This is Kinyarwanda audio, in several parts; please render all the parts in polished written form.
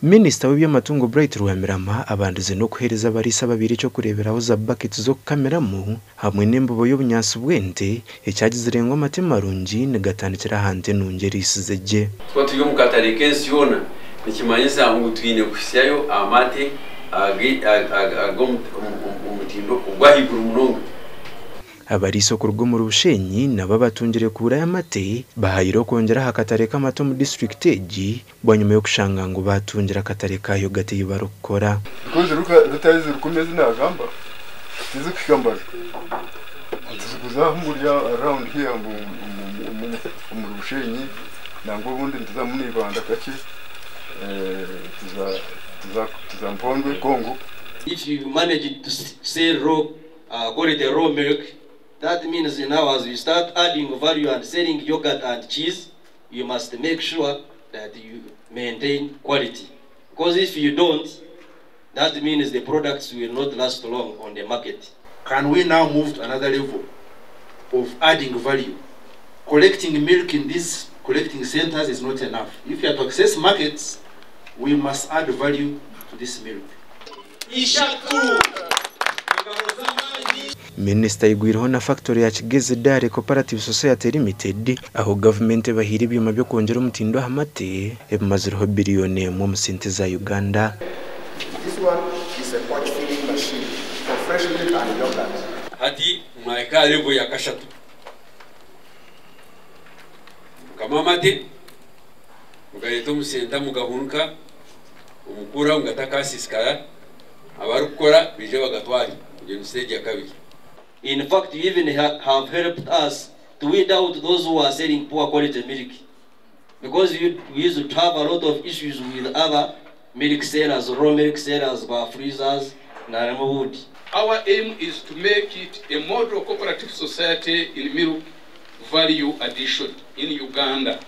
Minisita w'iby'amatungo Bright Ruhamirama abandize no kuhereza abariisa babiri cyo kureberaho za bucket zo kameramo hamwe n'imbobo y'obunyansi bwente ecyagize rengo amate marungi negatandikira hante nungeri isizeje twatuye mu katare kensi yona nikimanyisa ngo twine kusyayo amate omutindo gw'ahiguru munonga abariisa kurwo mu Rushenyi nabo batungire kubura y'amate bahayiro kwongyera hakatare k'amato mu district egi bwanyuma yo kushanga ngo batungira akatare kayo gate barukora koze rutayize rukomeze nagamba tize kwikambaza tuzikuzahumurya around here mu Rushenyi nango bundi ntizamunibanda kake tuzampondwe Kongo. If you manage to sell raw quality raw milk, that means now as you start adding value and selling yogurt and cheese, you must make sure that you maintain quality. Because if you don't, that means the products will not last long on the market. Can we now move to another level of adding value? Collecting milk in these collecting centers is not enough. If you are to access markets, we must add value to this milk. Minisita yigwiriho na factory ya Kigeze Dairy Cooperative Society Limited aho Gavumenti bahira ibyuma byo kongera omutindo amate ebimaziriho biliyoni mu sente za Uganda. This one is a pouch filling machine for fresh milk and yogurt. Hadi mwaika level ya kashatu kama amate mugayeto musenta mugahunka umukura ngataka siskara abarukora bije bagatwari kugenda stage ya kabiri. In fact, you even have helped us to weed out those who are selling poor quality milk. Because we used to have a lot of issues with other milk sellers, raw milk sellers, bar freezers, and wood. Our aim is to make it a model cooperative society in milk value addition in Uganda.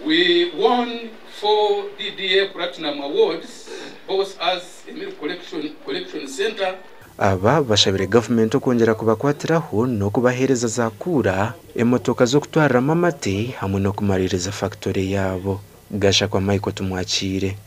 We won 4 DDA Platinum Awards, both as a milk collection center. Aba bashabire Gavumenti kongera kubakwatiraho no kubahereza zakura emotoka zo kutwara amate hamwe no kumaririza factory yabo. Gasha kwa Michael tumwakire.